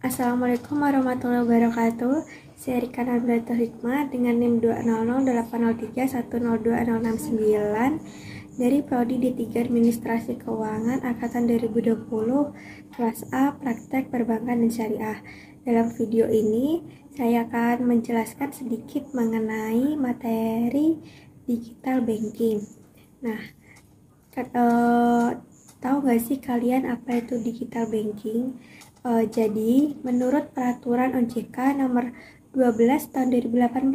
Assalamualaikum warahmatullahi wabarakatuh. Saya Rika Nabilatul Hikmah dengan NIM 2008031020069 dari Prodi D3 Administrasi Keuangan Angkatan 2020, kelas A, Praktek Perbankan dan Syariah. Dalam video ini, saya akan menjelaskan sedikit mengenai materi digital banking. Nah, tahu nggak sih kalian apa itu digital banking? Jadi, menurut peraturan OJK nomor 12 tahun 2018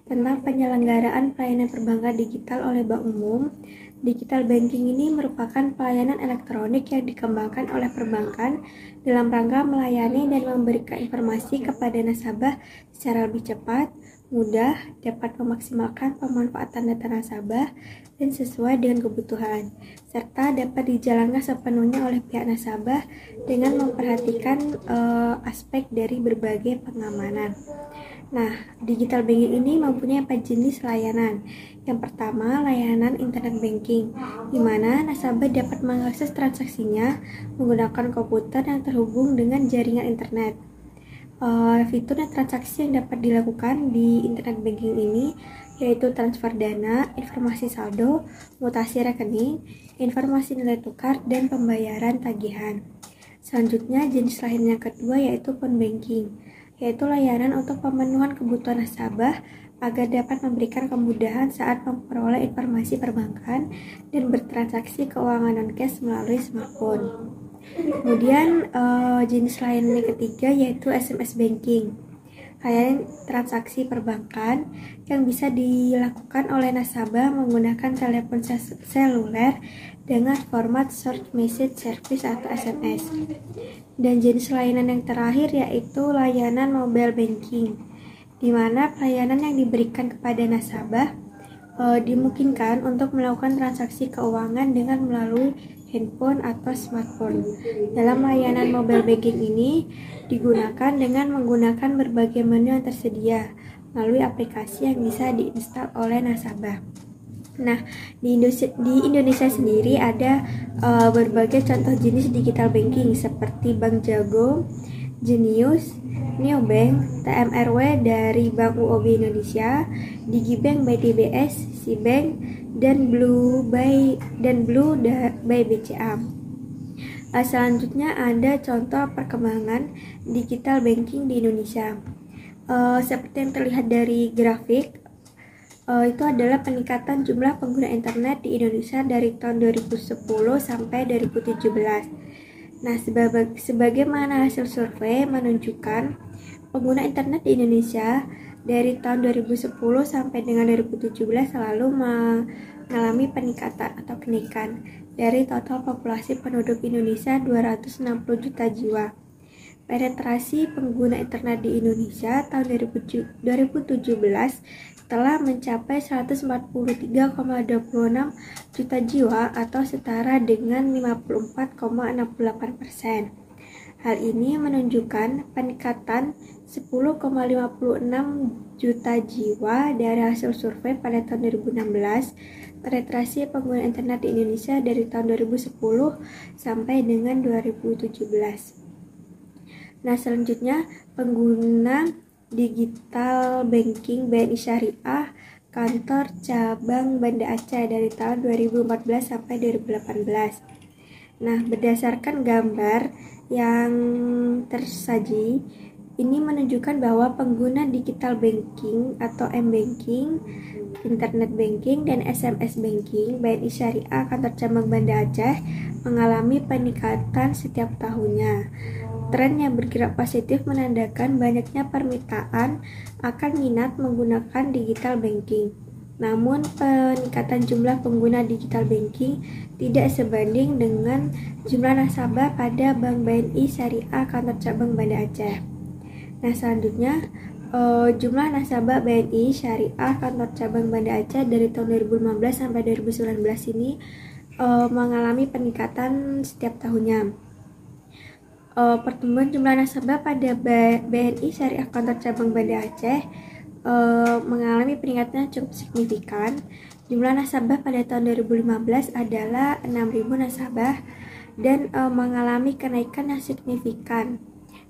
tentang penyelenggaraan pelayanan perbankan digital oleh Bank Umum, digital banking ini merupakan pelayanan elektronik yang dikembangkan oleh perbankan dalam rangka melayani dan memberikan informasi kepada nasabah secara lebih cepat, mudah, dapat memaksimalkan pemanfaatan data nasabah dan sesuai dengan kebutuhan, serta dapat dijalankan sepenuhnya oleh pihak nasabah dengan memperhatikan aspek dari berbagai pengamanan. Nah, digital banking ini mempunyai 4 jenis layanan. Yang pertama, layanan internet banking, di mana nasabah dapat mengakses transaksinya menggunakan komputer yang terhubung dengan jaringan internet. Fitur dan transaksi yang dapat dilakukan di internet banking ini yaitu transfer dana, informasi saldo, mutasi rekening, informasi nilai tukar, dan pembayaran tagihan. Selanjutnya, jenis lain yang kedua yaitu phone banking, yaitu layanan untuk pemenuhan kebutuhan nasabah agar dapat memberikan kemudahan saat memperoleh informasi perbankan dan bertransaksi keuangan non-cash melalui smartphone. Kemudian jenis layanan yang ketiga yaitu SMS banking, layanan transaksi perbankan yang bisa dilakukan oleh nasabah menggunakan telepon seluler dengan format short message service atau SMS. Dan jenis layanan yang terakhir yaitu layanan mobile banking, di mana pelayanan yang diberikan kepada nasabah dimungkinkan untuk melakukan transaksi keuangan dengan melalui handphone atau smartphone. Dalam layanan mobile banking ini digunakan dengan menggunakan berbagai menu yang tersedia melalui aplikasi yang bisa diinstal oleh nasabah. Nah, di Indonesia sendiri ada berbagai contoh jenis digital banking seperti Bank Jago, Jenius, Neobank, TMRW dari Bank UOB Indonesia, Digibank by DBS, Sibank, dan Blue by BCA. Selanjutnya ada contoh perkembangan digital banking di Indonesia. Seperti yang terlihat dari grafik, itu adalah peningkatan jumlah pengguna internet di Indonesia dari tahun 2010 sampai 2017. Nah, sebagaimana hasil survei menunjukkan pengguna internet di Indonesia dari tahun 2010 sampai dengan 2017 selalu mengalami peningkatan atau kenaikan dari total populasi penduduk Indonesia 260 juta jiwa. Penetrasi pengguna internet di Indonesia tahun 2017 telah mencapai 143,26 juta jiwa atau setara dengan 54,68%. Hal ini menunjukkan peningkatan 10,56 juta jiwa dari hasil survei pada tahun 2016. Penetrasi pengguna internet di Indonesia dari tahun 2010 sampai dengan 2017. Nah, selanjutnya pengguna digital banking BNI Syariah kantor cabang Banda Aceh dari tahun 2014 sampai 2018. Nah, berdasarkan gambar yang tersaji, ini menunjukkan bahwa pengguna digital banking atau M-banking, internet banking, dan SMS banking BNI Syariah kantor cabang Banda Aceh mengalami peningkatan setiap tahunnya. Tren yang bergerak positif menandakan banyaknya permintaan akan minat menggunakan digital banking. Namun, peningkatan jumlah pengguna digital banking tidak sebanding dengan jumlah nasabah pada Bank BNI Syariah kantor cabang Banda Aceh. Nah, selanjutnya jumlah nasabah BNI Syariah kantor cabang Banda Aceh dari tahun 2015 sampai 2019 ini mengalami peningkatan setiap tahunnya. Pertumbuhan jumlah nasabah pada BNI Syariah kantor cabang Banda Aceh mengalami peningkatan yang cukup signifikan. Jumlah nasabah pada tahun 2015 adalah 6.000 nasabah dan mengalami kenaikan yang signifikan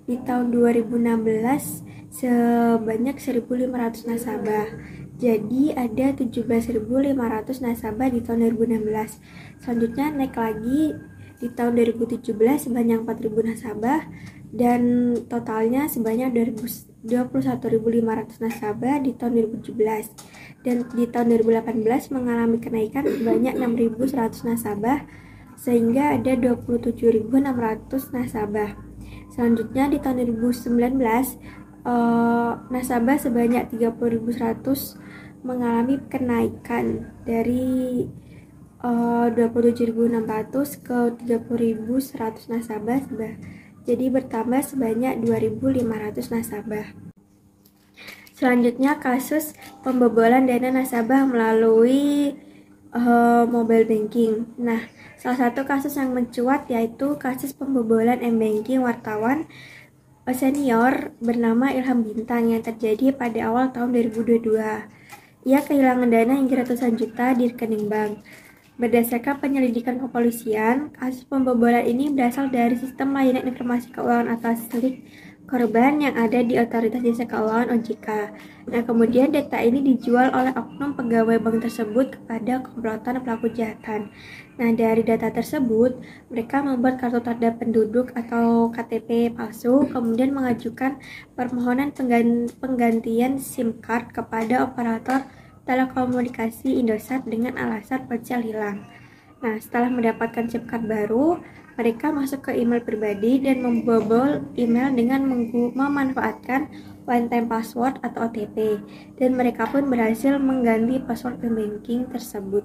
di tahun 2016 sebanyak 1.500 nasabah. Jadi ada 17.500 nasabah di tahun 2016. Selanjutnya naik lagi di tahun 2017 sebanyak 4.000 nasabah dan totalnya sebanyak 21.500 nasabah di tahun 2017. Dan di tahun 2018 mengalami kenaikan sebanyak 6.100 nasabah sehingga ada 27.600 nasabah. Selanjutnya di tahun 2019 nasabah sebanyak 30.100 mengalami kenaikan dari 27.600 ke 30.100 nasabah, jadi bertambah sebanyak 2.500 nasabah. Selanjutnya kasus pembobolan dana nasabah melalui mobile banking. Nah, salah satu kasus yang mencuat yaitu kasus pembobolan m-banking wartawan senior bernama Ilham Bintang yang terjadi pada awal tahun 2022. Ia kehilangan dana hingga ratusan juta di rekening bank. Berdasarkan penyelidikan kepolisian, kasus pembobolan ini berasal dari sistem layanan informasi keuangan atau SLIK korban yang ada di Otoritas Jasa Keuangan (OJK). Nah, kemudian data ini dijual oleh oknum pegawai bank tersebut kepada komplotan pelaku kejahatan. Nah, dari data tersebut, mereka membuat kartu tanda penduduk atau KTP palsu, kemudian mengajukan permohonan penggantian SIM card kepada operator telekomunikasi Indosat dengan alasan ponsel hilang. Nah, setelah mendapatkan SIM card baru, mereka masuk ke email pribadi dan membobol email dengan memanfaatkan one time password atau OTP, dan mereka pun berhasil mengganti password banking tersebut.